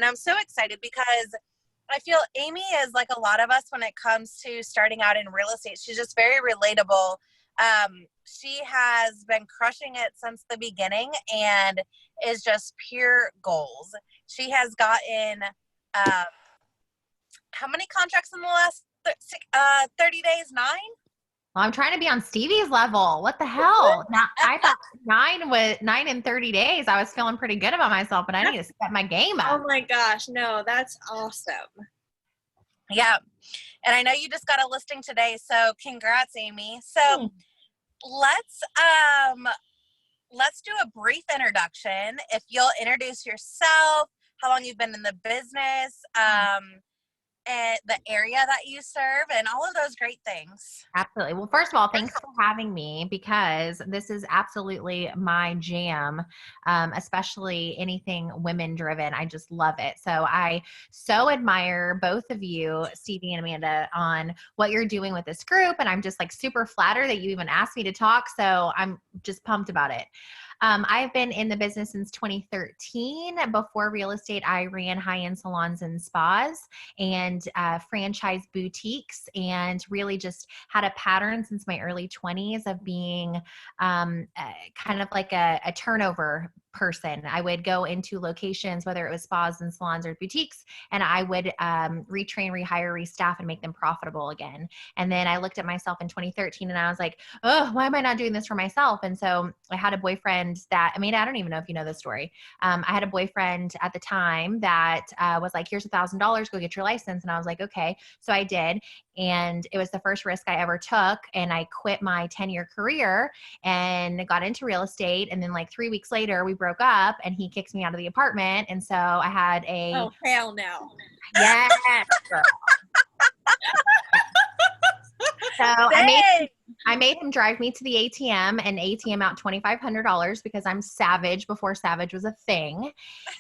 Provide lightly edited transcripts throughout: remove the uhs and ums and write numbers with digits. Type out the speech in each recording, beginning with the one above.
And I'm so excited because I feel Amy is like a lot of us when it comes to starting out in real estate. She's just very relatable. She has been crushing it since the beginning and is just pure goals. She has gotten how many contracts in the last 30 days? 9? Well, I'm trying to be on Stevie's level. What the hell? Now, I thought 9 in 30 days. I was feeling pretty good about myself, but I need to step my game up. Oh my gosh, no, that's awesome. Yeah. And I know you just got a listing today, so congrats, Amy. So let's do a brief introduction. If you'll introduce yourself, how long you've been in the business, and the area that you serve, and all of those great things. Absolutely. Well, first of all, thanks for having me, because this is absolutely my jam, especially anything women driven. I just love it. So I so admire both of you, Stevie and Amanda, on what you're doing with this group. And I'm just like super flattered that you even asked me to talk. So I'm just pumped about it. I've been in the business since 2013. Before real estate, I ran high-end salons and spas and franchise boutiques, and really just had a pattern since my early 20s of being kind of like a turnover person. I would go into locations, whether it was spas and salons or boutiques, and I would retrain, rehire, restaff, and make them profitable again. And then I looked at myself in 2013 and I was like, oh, why am I not doing this for myself? And so I had a boyfriend that, I mean, I don't even know if you know this story. I had a boyfriend at the time that was like, here's $1,000, go get your license. And I was like, okay. So I did. And it was the first risk I ever took. And I quit my 10-year career and got into real estate. And then like 3 weeks later, we broke up and he kicked me out of the apartment. And so I had Oh, hell no. Yes, girl. So I made him drive me to the ATM and ATM out $2,500 because I'm savage before savage was a thing.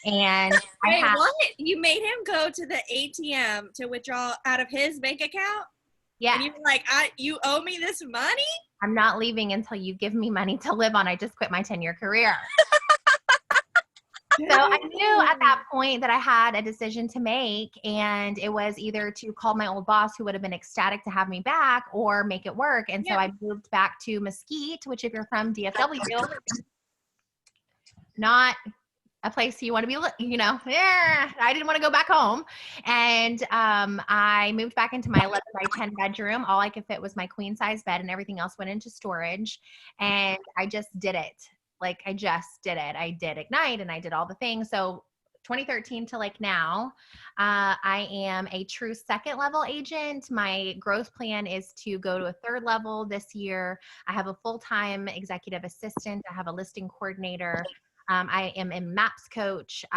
And Wait, what? You made him go to the ATM to withdraw out of his bank account? Yeah. And you were like, you owe me this money? I'm not leaving until you give me money to live on. I just quit my 10-year career. So I knew at that point that I had a decision to make, and it was either to call my old boss, who would have been ecstatic to have me back, or make it work. And so I moved back to Mesquite, which if you're from DFW, not a place you want to be, you know, I didn't want to go back home. And I moved back into my 11 by 10 bedroom. All I could fit was my queen size bed, and everything else went into storage. And I just did it. Like, I just did it. I did Ignite and I did all the things. So 2013 to like now, I am a true second level agent. My growth plan is to go to a third level this year. I have a full-time executive assistant. I have a listing coordinator. I am a MAPS coaching.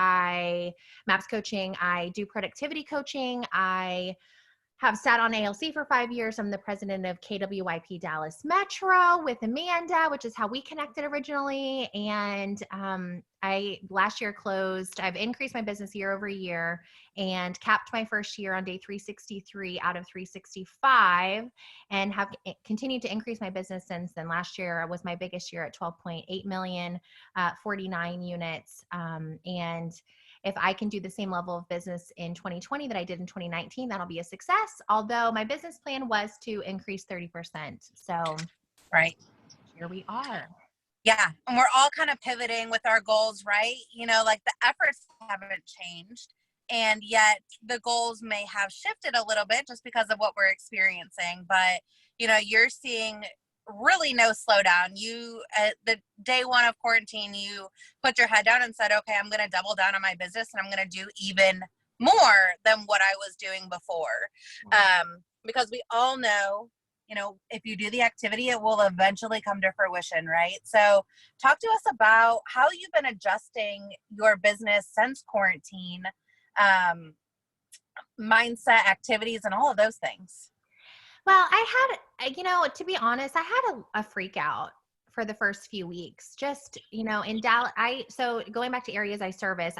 I do productivity coaching. I have sat on ALC for 5 years. I'm the president of KWYP Dallas Metro with Amanda, which is how we connected originally. And I last year closed, I've increased my business year over year and capped my first year on day 363 out of 365, and have continued to increase my business since then. Last year was my biggest year at 12.8 million, 49 units. And if I can do the same level of business in 2020 that I did in 2019, that'll be a success. Although my business plan was to increase 30%. So right here we are. Yeah. And we're all kind of pivoting with our goals, right? You know, like the efforts haven't changed, and yet the goals may have shifted a little bit just because of what we're experiencing. But, you know, you're seeing really no slowdown. You, at the day one of quarantine, you put your head down and said, okay, I'm going to double down on my business, and I'm going to do even more than what I was doing before. Because we all know, you know, if you do the activity, it will eventually come to fruition, right? So talk to us about how you've been adjusting your business since quarantine, mindset, activities, and all of those things. Well, I had, you know, to be honest, I had a freak out for the first few weeks. Just, in Dallas, so going back to areas I service,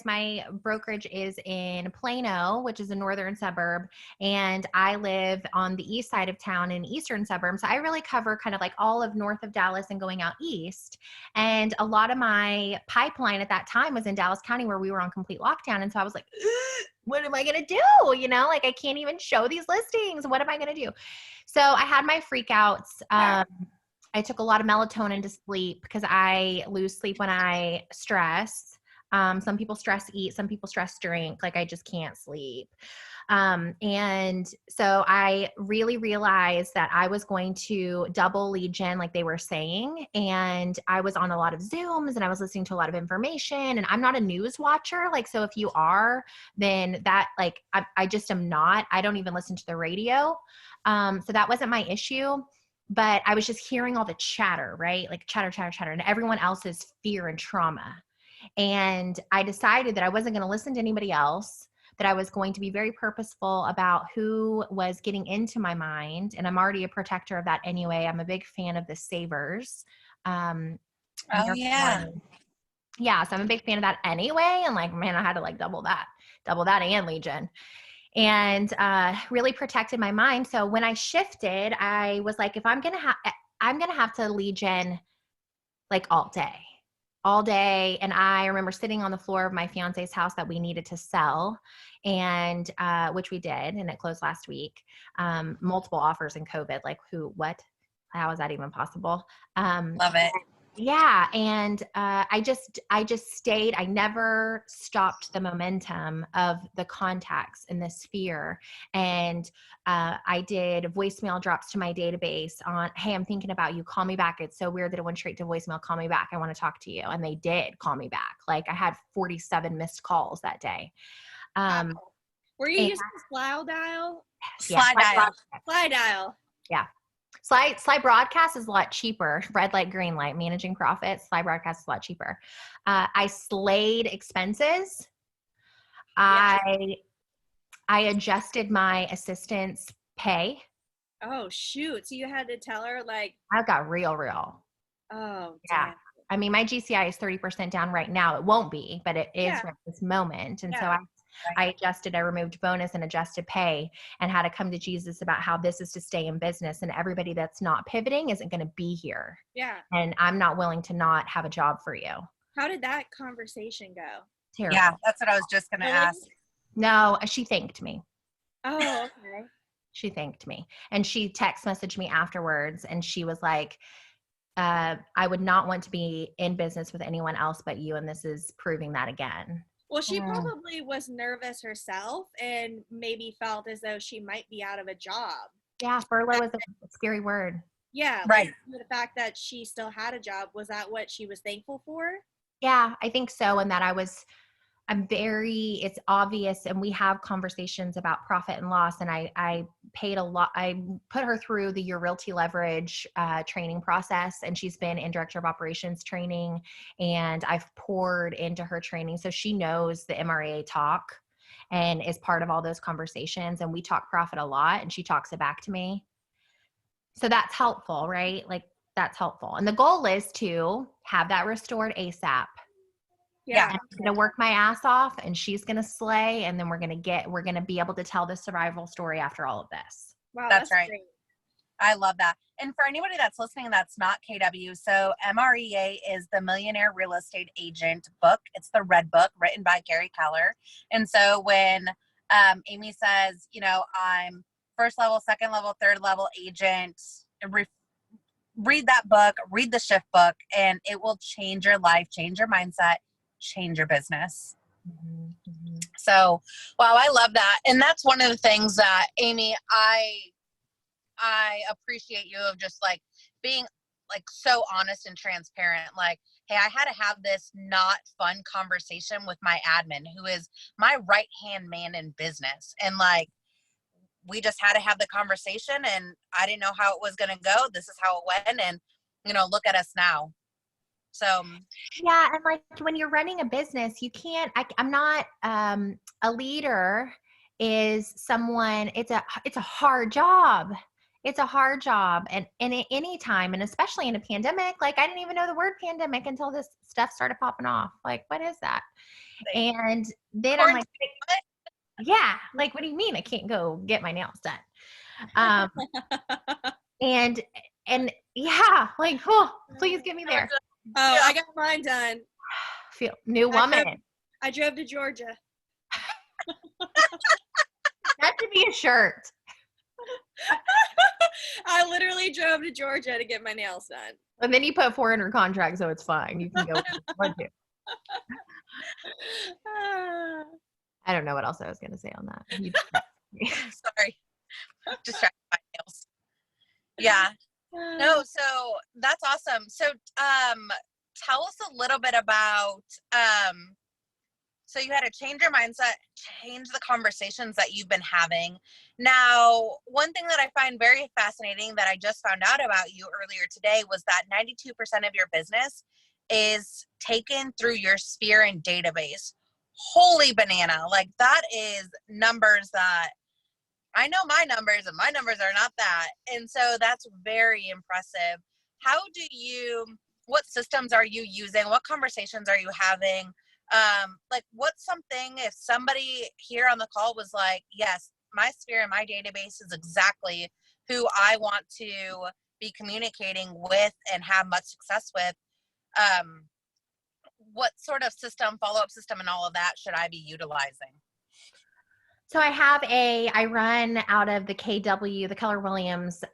my brokerage is in Plano, which is a northern suburb, and I live on the east side of town in eastern suburb. So I really cover kind of like all of north of Dallas and going out east. And a lot of my pipeline at that time was in Dallas County, where we were on complete lockdown. And so I was like, what am I going to do? Like I can't even show these listings. What am I going to do? So I had my freakouts. I took a lot of melatonin to sleep because I lose sleep when I stress. Some people stress eat, some people stress drink. Like I just can't sleep. And so I really realized that I was going to double lead gen like they were saying. And I was on a lot of Zooms and I was listening to a lot of information, and I'm not a news watcher. Like, so if you are, then that like, I just am not. I don't even listen to the radio. So that wasn't my issue, but I was just hearing all the chatter, right? Like chatter, and everyone else's fear and trauma. And I decided that I wasn't going to listen to anybody else, that I was going to be very purposeful about who was getting into my mind. And I'm already a protector of that anyway. I'm a big fan of the savers. Oh yeah. Yeah. So I'm a big fan of that anyway. And like, man, I had to like double that and Legion. And really protected my mind. So when I shifted, I was like, if I'm going to have to lead gen like all day. And I remember sitting on the floor of my fiance's house that we needed to sell, and which we did, and it closed last week. Multiple offers in COVID, like how is that even possible? Love it. Yeah. And I just stayed. I never stopped the momentum of the contacts in this sphere. And I did voicemail drops to my database on, hey, I'm thinking about you. Call me back. It's so weird that it went straight to voicemail. Call me back. I want to talk to you. And they did call me back. Like I had 47 missed calls that day. Were you using Slide Dial? Slide Dial. Yeah. Slide broadcast is a lot cheaper. Red light, green light, managing profits. Slide broadcast is a lot cheaper. I slayed expenses. I adjusted my assistant's pay. Oh shoot! So you had to tell her like I got real. Oh yeah. damn. I mean, my GCI is 30% down right now. It won't be, but it is right this moment. And so I adjusted, I removed bonus and adjusted pay, and had to come to Jesus about how this is to stay in business, and everybody that's not pivoting isn't going to be here. Yeah. And I'm not willing to not have a job for you. How did that conversation go? Terrible. Yeah, that's what I was just going to ask. No, she thanked me. Oh, okay. She thanked me. And she text messaged me afterwards, and she was like, I would not want to be in business with anyone else but you, and this is proving that again. Well, she probably was nervous herself and maybe felt as though she might be out of a job. Yeah, furlough is a scary word. Yeah, right. Like the fact that she still had a job, was that what she was thankful for? Yeah, I think so. And that it's obvious, and we have conversations about profit and loss. And I paid a lot. I put her through the Your Realty Leverage training process, and she's been in director of operations training, and I've poured into her training. So she knows the MRA talk and is part of all those conversations. And we talk profit a lot, and she talks it back to me. So that's helpful, right? Like that's helpful. And the goal is to have that restored ASAP. Yeah. And I'm going to work my ass off, and she's going to slay. And then we're going to be able to tell the survival story after all of this. Wow. That's right. Great. I love that. And for anybody that's listening that's not KW, so MREA is the Millionaire Real Estate Agent book. It's the red book written by Gary Keller. And so when Amy says, I'm first level, second level, third level agent, read that book, read the shift book, and it will change your life, change your mindset, change your business. Mm-hmm. So, wow, I love that. And that's one of the things that, Amy, I appreciate you of just like being like so honest and transparent. Like, hey, I had to have this not fun conversation with my admin, who is my right-hand man in business. And like, we just had to have the conversation, and I didn't know how it was going to go. This is how it went. And, look at us now. So yeah. And like when you're running a business, you can't, I'm not, a leader is someone, it's a hard job. It's a hard job. And at any time, and especially in a pandemic, like I didn't even know the word pandemic until this stuff started popping off. Like, what is that? And then I'm like, yeah, like, what do you mean I can't go get my nails done? Um, and yeah, like, oh, please get me there. Oh, I got mine done. Feel new woman. I drove to Georgia. That should be a shirt. I literally drove to Georgia to get my nails done. And then you put 400 contract, so it's fine. You can go if you want to. I don't know what else I was going to say on that. Sorry. Distracted by nails. Yeah. No, so that's awesome. So tell us a little bit about so you had to change your mindset, change the conversations that you've been having. Now, one thing that I find very fascinating that I just found out about you earlier today was that 92% of your business is taken through your Sphere and database. Holy banana. Like, that is numbers that I know my numbers, and my numbers are not that. And so that's very impressive. What systems are you using? What conversations are you having? Like, what's something, if somebody here on the call was like, yes, my Sphere and my database is exactly who I want to be communicating with and have much success with, what sort of system, follow-up system, and all of that should I be utilizing? So I run out of the KW, the Keller Williams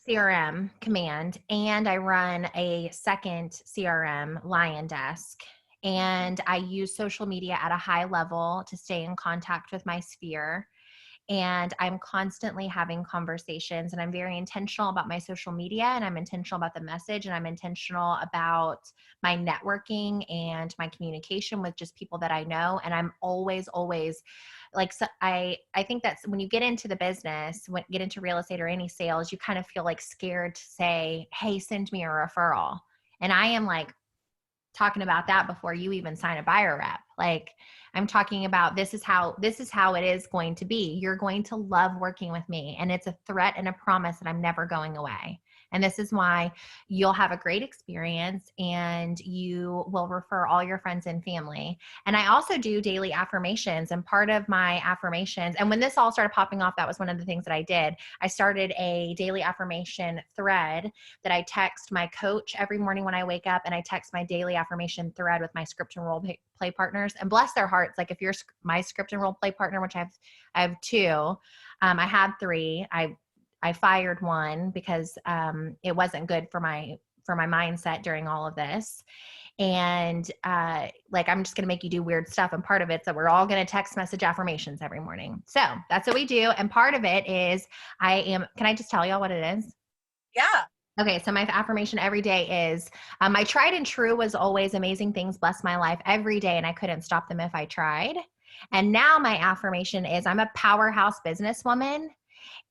CRM command, and I run a second CRM, Lion Desk. And I use social media at a high level to stay in contact with my Sphere. And I'm constantly having conversations, and I'm very intentional about my social media, and I'm intentional about the message, and I'm intentional about my networking and my communication with just people that I know. And I'm always like, so I think that's when you get into the business, get into real estate or any sales, you kind of feel like scared to say, hey, send me a referral. And I am like talking about that before you even sign a buyer rep. Like, I'm talking about this is how it is going to be. You're going to love working with me, and it's a threat and a promise that I'm never going away. And this is why you'll have a great experience, and you will refer all your friends and family. And I also do daily affirmations, and part of my affirmations, and when this all started popping off, that was one of the things that I did. I started a daily affirmation thread that I text my coach every morning when I wake up, and I text my daily affirmation thread with my script and role play partners. And bless their hearts, like if you're my script and role play partner, which I have two, I had three. I fired one because it wasn't good for my mindset during all of this. And like, I'm just going to make you do weird stuff. And part of it's that we're all going to text message affirmations every morning. So that's what we do. And part of it is can I just tell y'all what it is? Yeah. Okay, so my affirmation every day is, my tried and true was always amazing things bless my life every day, and I couldn't stop them if I tried. And now my affirmation is, I'm a powerhouse businesswoman,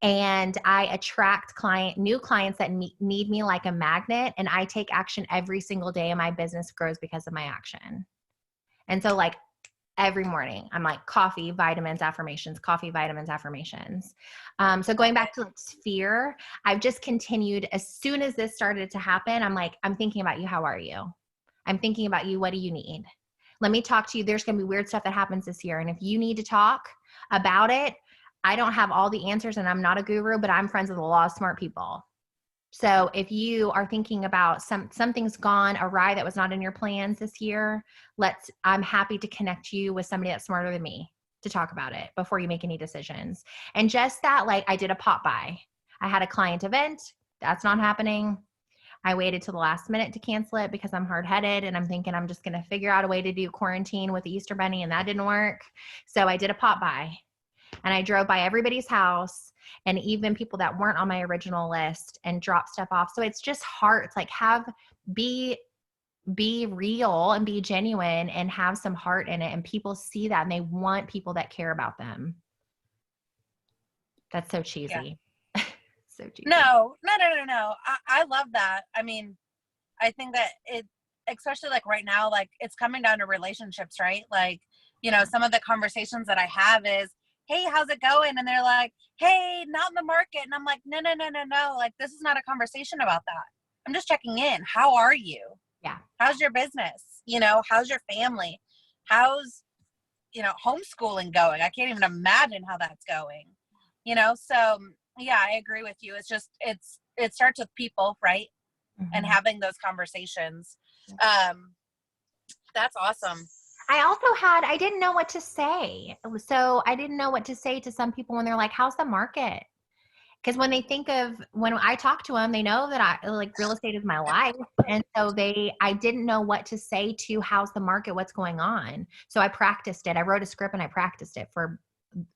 and I attract new clients that need me like a magnet, and I take action every single day, and my business grows because of my action. And so, like, every morning I'm like, coffee, vitamins, affirmations, coffee, vitamins, affirmations. So going back to like Sphere, I've just continued. As soon as this started to happen, I'm like, I'm thinking about you. How are you? I'm thinking about you. What do you need? Let me talk to you. There's going to be weird stuff that happens this year. And if you need to talk about it, I don't have all the answers, and I'm not a guru, but I'm friends with a lot of smart people. So if you are thinking about something's gone awry that was not in your plans this year, I'm happy to connect you with somebody that's smarter than me to talk about it before you make any decisions. And just that, like, I did a pop by. I had a client event. That's not happening. I waited till the last minute to cancel it because I'm hard-headed, and I'm thinking I'm just going to figure out a way to do quarantine with the Easter Bunny, and that didn't work. So I did a pop by, and I drove by everybody's house, and even people that weren't on my original list, and drop stuff off. So it's just hard. It's like, be real and be genuine and have some heart in it. And people see that, and they want people that care about them. That's so cheesy. Yeah. So cheesy. No. I love that. I mean, I think that especially like right now, like, it's coming down to relationships, right? Like, you know, some of the conversations that I have is, hey, how's it going? And they're like, hey, not in the market. And I'm like, no. Like, this is not a conversation about that. I'm just checking in. How are you? Yeah. How's your business? You know, how's your family? How's, you know, homeschooling going? I can't even imagine how that's going. You know, so yeah, I agree with you. It's just, it starts with people, right? And having those conversations. That's awesome. I didn't know what to say. So I didn't know what to say to some people when they're like, how's the market? Because when I talk to them, they know that real estate is my life. And so I didn't know what to say to how's the market, what's going on. So I practiced it. I wrote a script and I practiced it for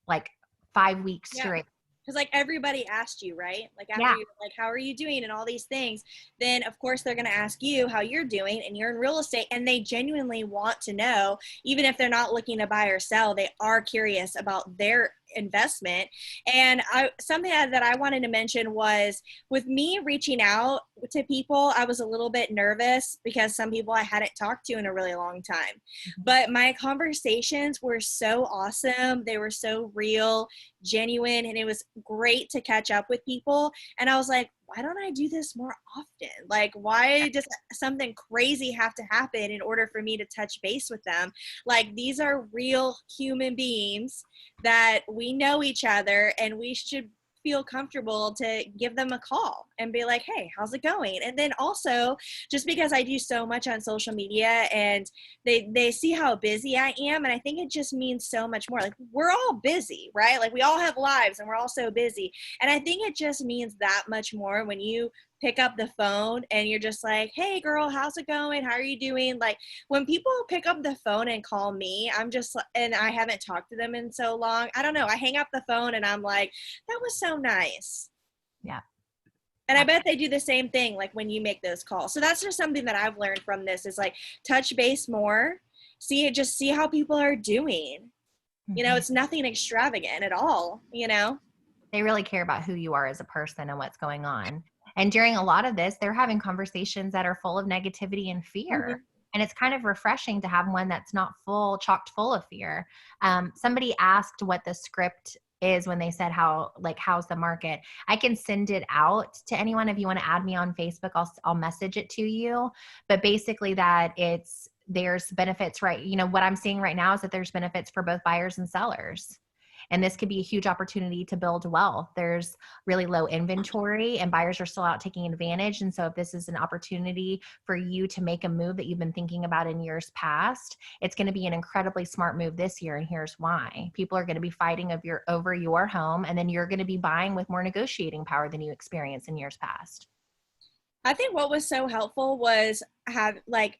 like 5 weeks straight. Because like everybody asked you, right? Like after you like, how are you doing and all these things, then of course they're going to ask you how you're doing, and you're in real estate and they genuinely want to know, even if they're not looking to buy or sell, they are curious about their investment. And something that I wanted to mention was, with me reaching out to people, I was a little bit nervous because some people I hadn't talked to in a really long time. But my conversations were so awesome. They were so real, genuine, and it was great to catch up with people. And I was like, why don't I do this more often? Like, why does something crazy have to happen in order for me to touch base with them? Like, these are real human beings that we know each other, and we should feel comfortable to give them a call and be like, hey, how's it going? And then also, just because I do so much on social media and they see how busy I am, and I think it just means so much more. Like, we're all busy, right? Like, we all have lives and we're all so busy. And I think it just means that much more when you pick up the phone and you're just like, hey girl, how's it going? How are you doing? Like, when people pick up the phone and call me, and I haven't talked to them in so long, I don't know, I hang up the phone and I'm like, that was so nice. Yeah. And I bet they do the same thing, like when you make those calls. So that's just something that I've learned from this, is like, touch base more, just see how people are doing. You know, it's nothing extravagant at all, you know? They really care about who you are as a person and what's going on. And during a lot of this, they're having conversations that are full of negativity and fear. And it's kind of refreshing to have one that's not chocked full of fear. Somebody asked what the script is when they said how's the market. I can send it out to anyone. If you want to add me on Facebook, I'll message it to you. But basically there's benefits, right? You know, what I'm seeing right now is that there's benefits for both buyers and sellers. And this could be a huge opportunity to build wealth. There's really low inventory and buyers are still out taking advantage. And so if this is an opportunity for you to make a move that you've been thinking about in years past, it's going to be an incredibly smart move this year. And here's why. People are going to be fighting over your home, and then you're going to be buying with more negotiating power than you experienced in years past. I think what was so helpful was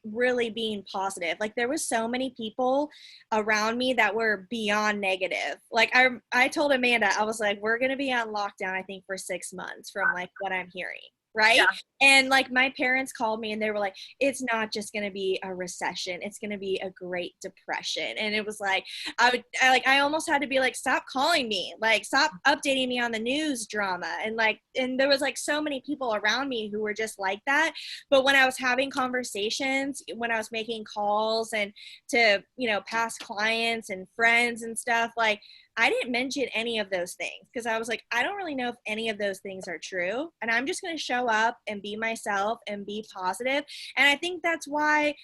really being positive. Like, there was so many people around me that were beyond negative. Like, I told Amanda, I was like, we're going to be on lockdown, I think, for 6 months from like what I'm hearing. Right. Yeah. And like, my parents called me and they were like, it's not just going to be a recession. It's going to be a Great Depression. And it was like, I almost had to be like, stop calling me, like, stop updating me on the news drama. And there was like so many people around me who were just like that. But when I was having conversations, when I was making calls and to, past clients and friends and stuff, like, I didn't mention any of those things because I was like, I don't really know if any of those things are true. And I'm just going to show up and be myself and be positive. And I think that's why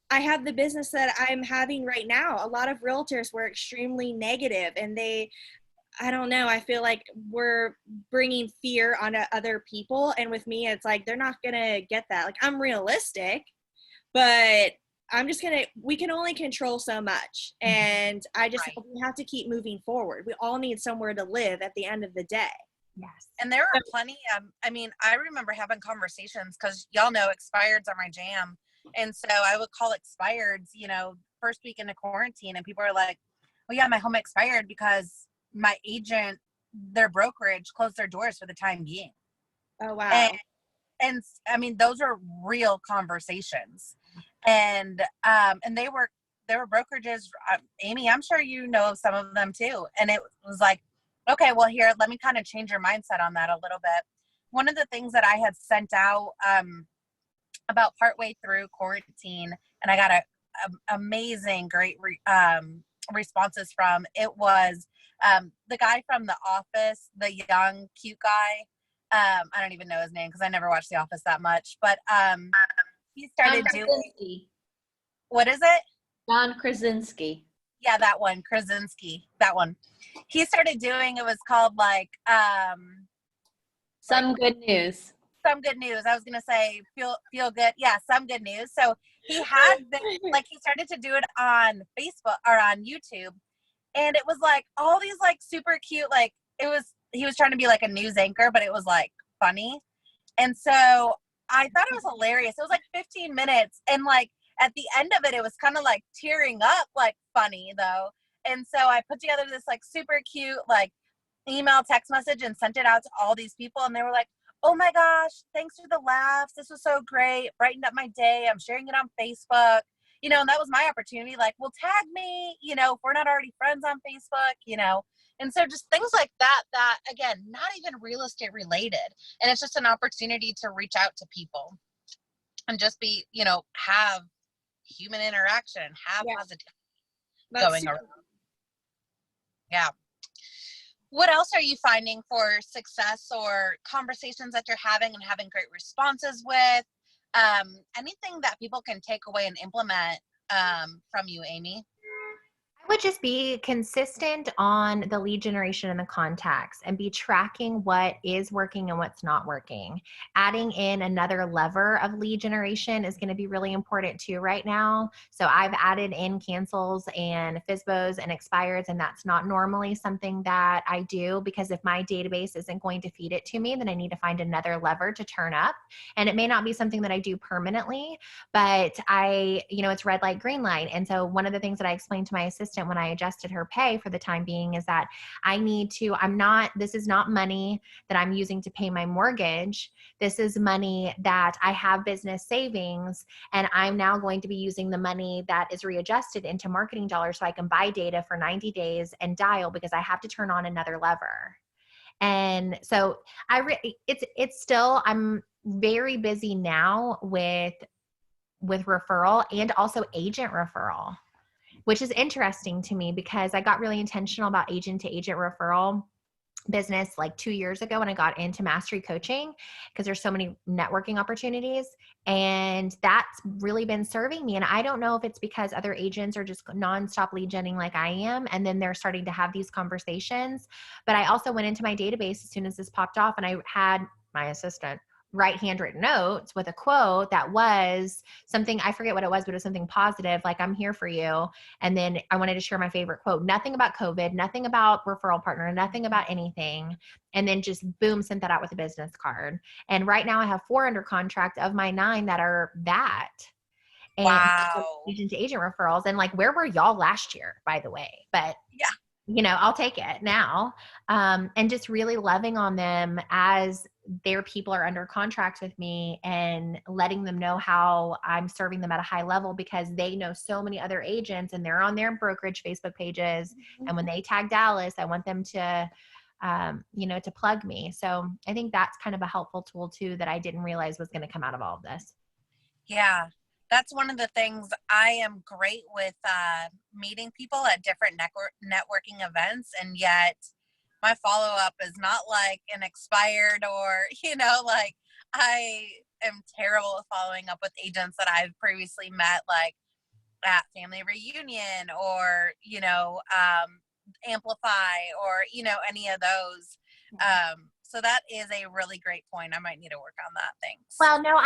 I have the business that I'm having right now. A lot of realtors were extremely negative, and I don't know, I feel like we're bringing fear onto other people. And with me, it's like, they're not going to get that. Like, I'm realistic, but we can only control so much. And we have to keep moving forward. We all need somewhere to live at the end of the day. Yes. And there are plenty I remember having conversations, because y'all know expireds are my jam. And so I would call expireds, first week into quarantine, and people are like, well, yeah, my home expired because my agent, their brokerage, closed their doors for the time being. Oh, wow. And I mean, those are real conversations. And they were brokerages. Amy, I'm sure you know of some of them too. And it was like, okay, well, here, let me kind of change your mindset on that a little bit. One of the things that I had sent out about partway through quarantine, and I got a amazing, great responses from, it was The guy from The Office, the young, cute guy. I don't even know his name because I never watched The Office that much. But he started doing. What is it? John Krasinski. Yeah, that one, Krasinski. That one. He started doing. It was called like Some Good News. Some Good News. I was gonna say feel good. Yeah, Some Good News. So he had like he started to do it on Facebook or on YouTube, and it was like all these like super cute, like he was trying to be like a news anchor, but it was like funny. And so I thought it was hilarious. It was like 15 minutes, and like at the end of it, it was kind of like tearing up, like funny though. And so I put together this like super cute like email text message and sent it out to all these people, and they were like, oh my gosh, thanks for the laughs, this was so great, brightened up my day, I'm sharing it on Facebook, you know. And that was my opportunity, like, well, tag me, you know, if we're not already friends on Facebook, you know. And so just things like that again, not even real estate related, and it's just an opportunity to reach out to people and just be, you know, have human interaction, have positivity going around. Yeah. What else are you finding for success or conversations that you're having and having great responses with? Anything that people can take away and implement from you, Amy? I would just be consistent on the lead generation and the contacts and be tracking what is working and what's not working. Adding in another lever of lead generation is going to be really important too right now. So I've added in cancels and FSBOs and expires, and that's not normally something that I do, because if my database isn't going to feed it to me, then I need to find another lever to turn up. And it may not be something that I do permanently, but it's red light, green light. And so one of the things that I explained to my assistant when I adjusted her pay for the time being is that this is not money that I'm using to pay my mortgage. This is money that I have business savings, and I'm now going to be using the money that is readjusted into marketing dollars so I can buy data for 90 days and dial, because I have to turn on another lever. And so I'm very busy now with referral and also agent referral, which is interesting to me because I got really intentional about agent to agent referral business like 2 years ago when I got into mastery coaching, because there's so many networking opportunities, and that's really been serving me. And I don't know if it's because other agents are just nonstop lead genning like I am, and then they're starting to have these conversations. But I also went into my database as soon as this popped off, and I had my assistant write handwritten notes with a quote that was something, I forget what it was, but it was something positive, like, I'm here for you. And then I wanted to share my favorite quote, nothing about COVID, nothing about referral partner, nothing about anything. And then just boom, sent that out with a business card. And right now I have 4 under contract of my 9 that are that. And wow. Agent to agent referrals. And like, where were y'all last year, by the way? But yeah, I'll take it now. And just really loving on them as their people are under contract with me, and letting them know how I'm serving them at a high level, because they know so many other agents and they're on their brokerage Facebook pages. Mm-hmm. And when they tag Dallas, I want them to, to plug me. So I think that's kind of a helpful tool too, that I didn't realize was going to come out of all of this. Yeah. That's one of the things. I am great with meeting people at different networking events, and yet my follow-up is not like an expired or, like, I am terrible at following up with agents that I've previously met, like at family reunion or, Amplify or, any of those. So that is a really great point. I might need to work on that. Thanks. Well, no,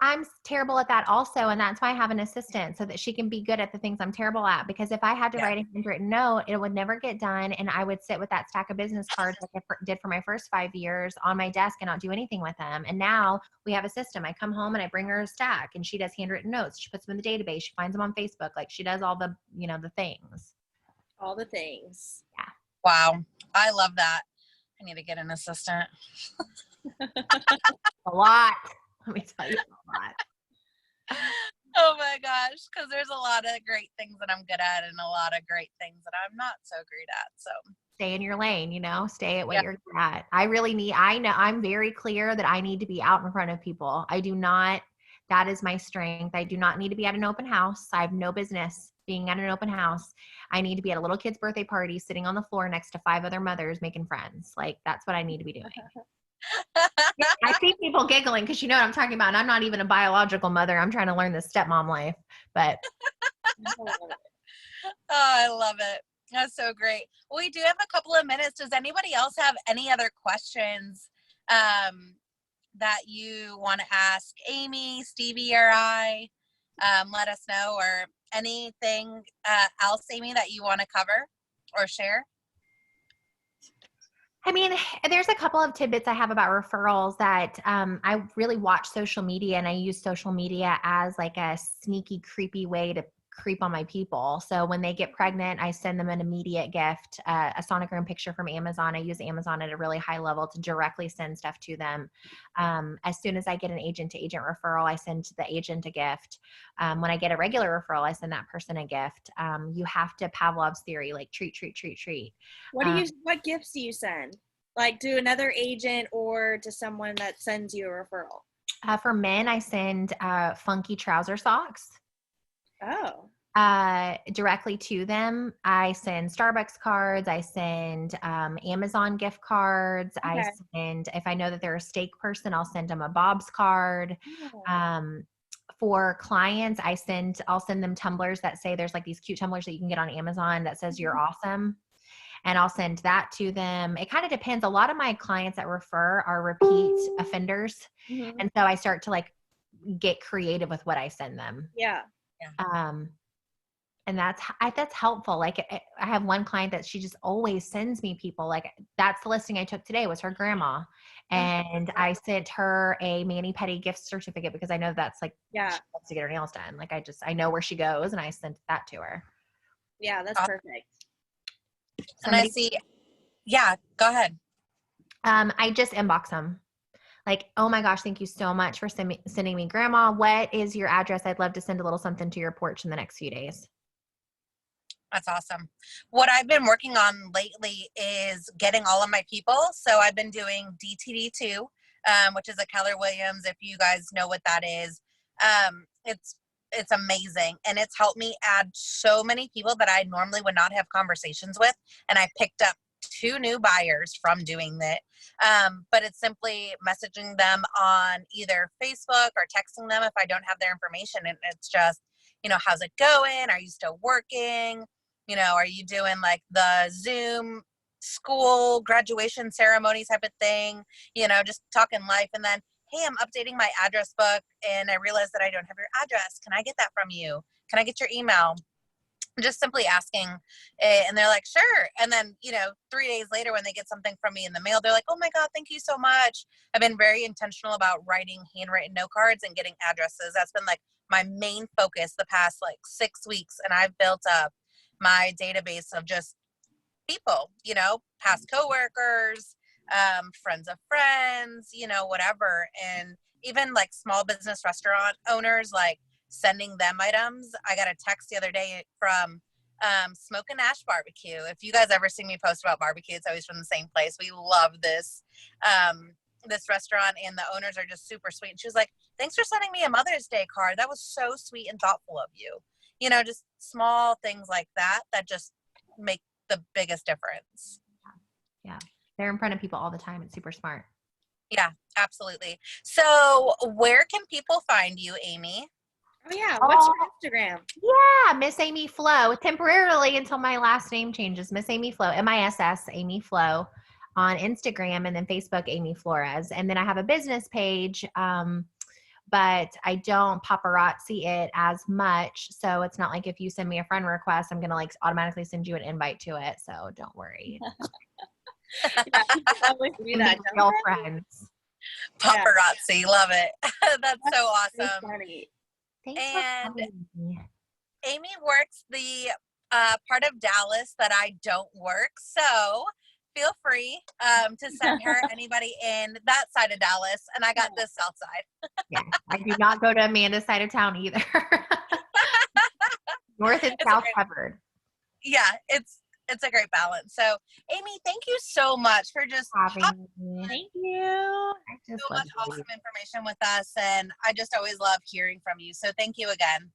I'm terrible at that also. And that's why I have an assistant, so that she can be good at the things I'm terrible at. Because if I had to write a handwritten note, it would never get done. And I would sit with that stack of business cards like I did for my first 5 years on my desk and not do anything with them. And now we have a system. I come home and I bring her a stack, and she does handwritten notes. She puts them in the database. She finds them on Facebook. Like, she does all the, the things. All the things. Yeah. Wow. I love that. I need to get an assistant. A lot. Let me tell you, a lot. Oh my gosh. Because there's a lot of great things that I'm good at and a lot of great things that I'm not so great at. So stay in your lane, stay at what you're good at. I'm very clear that I need to be out in front of people. That is my strength. I do not need to be at an open house. I have no business being at an open house. I need to be at a little kid's birthday party, sitting on the floor next to 5 other mothers making friends. Like, that's what I need to be doing. I see people giggling because you know what I'm talking about. And I'm not even a biological mother. I'm trying to learn this stepmom life, but. Oh, I love it. That's so great. Well, we do have a couple of minutes. Does anybody else have any other questions that you want to ask Amy, Stevie, or I? Let us know, or anything else, Amy, that you want to cover or share? I mean, there's a couple of tidbits I have about referrals that I really watch social media, and I use social media as like a sneaky, creepy way to creep on my people. So when they get pregnant, I send them an immediate gift, a sonogram picture from Amazon. I use Amazon at a really high level to directly send stuff to them. As soon as I get an agent-to-agent referral, I send the agent a gift. When I get a regular referral, I send that person a gift. You have to, Pavlov's theory, like treat, treat, treat, treat. What gifts do you send? Like to another agent or to someone that sends you a referral? For men, I send funky trouser socks. Oh. Directly to them. I send Starbucks cards. I send Amazon gift cards. Okay. I send, if I know that they're a steak person, I'll send them a Bob's card. Oh. For clients, I'll send them tumblers that say, there's like these cute tumblers that you can get on Amazon that says you're awesome. And I'll send that to them. It kind of depends. A lot of my clients that refer are repeat offenders. Mm-hmm. And so I start to like get creative with what I send them. Yeah. And that's helpful. Like I have one client that she just always sends me people. Like that's the listing I took today was her grandma. And I sent her a mani-pedi gift certificate because I know that's like, she wants to get her nails done. Like I know where she goes and I sent that to her. Yeah, that's perfect. And I see. Yeah, go ahead. I just inbox them. Like, oh my gosh, thank you so much for sending me grandma. What is your address? I'd love to send a little something to your porch in the next few days. That's awesome. What I've been working on lately is getting all of my people. So I've been doing DTD2, which is a Keller Williams. If you guys know what that is, it's amazing. And it's helped me add so many people that I normally would not have conversations with. And I picked up 2 new buyers from doing that. But it's simply messaging them on either Facebook or texting them if I don't have their information. And it's just, how's it going? Are you still working? Are you doing like the Zoom school graduation ceremony type of thing? Just talking life. And then, hey, I'm updating my address book and I realized that I don't have your address. Can I get that from you? Can I get your email? Just simply asking, and they're like, sure. And then, 3 days later when they get something from me in the mail, they're like, oh my God, thank you so much. I've been very intentional about writing handwritten note cards and getting addresses. That's been like my main focus the past like 6 weeks. And I've built up my database of just people, past coworkers, friends of friends, whatever. And even like small business restaurant owners, like sending them items. I got a text the other day from Smoke and Ash Barbecue. If you guys ever see me post about barbecue, it's always from the same place. We love this restaurant, and the owners are just super sweet. And she was like, thanks for sending me a Mother's Day card. That was so sweet and thoughtful of you. Just small things like that just make the biggest difference. Yeah. They're in front of people all the time. It's super smart. Yeah, absolutely. So where can people find you, Amy? Oh yeah. What's your Instagram? Yeah. Miss Amy Flo, temporarily until my last name changes. Miss Amy Flo, MISS Amy Flo on Instagram, and then Facebook, Amy Flores. And then I have a business page, but I don't paparazzi it as much. So it's not like if you send me a friend request, I'm going to like automatically send you an invite to it. So don't worry. Yeah, always do that. Real friends. Paparazzi, love it. That's so awesome. Funny. Thanks And for having me. Amy works the part of Dallas that I don't work. So feel free to send her anybody in that side of Dallas, and I got this south side. Yeah, I do not go to Amanda's side of town either. North and south covered. Yeah, it's a great balance. So, Amy, thank you so much for just having me. Thank you. I just so love much awesome information with us, and I just always love hearing from you. So, thank you again.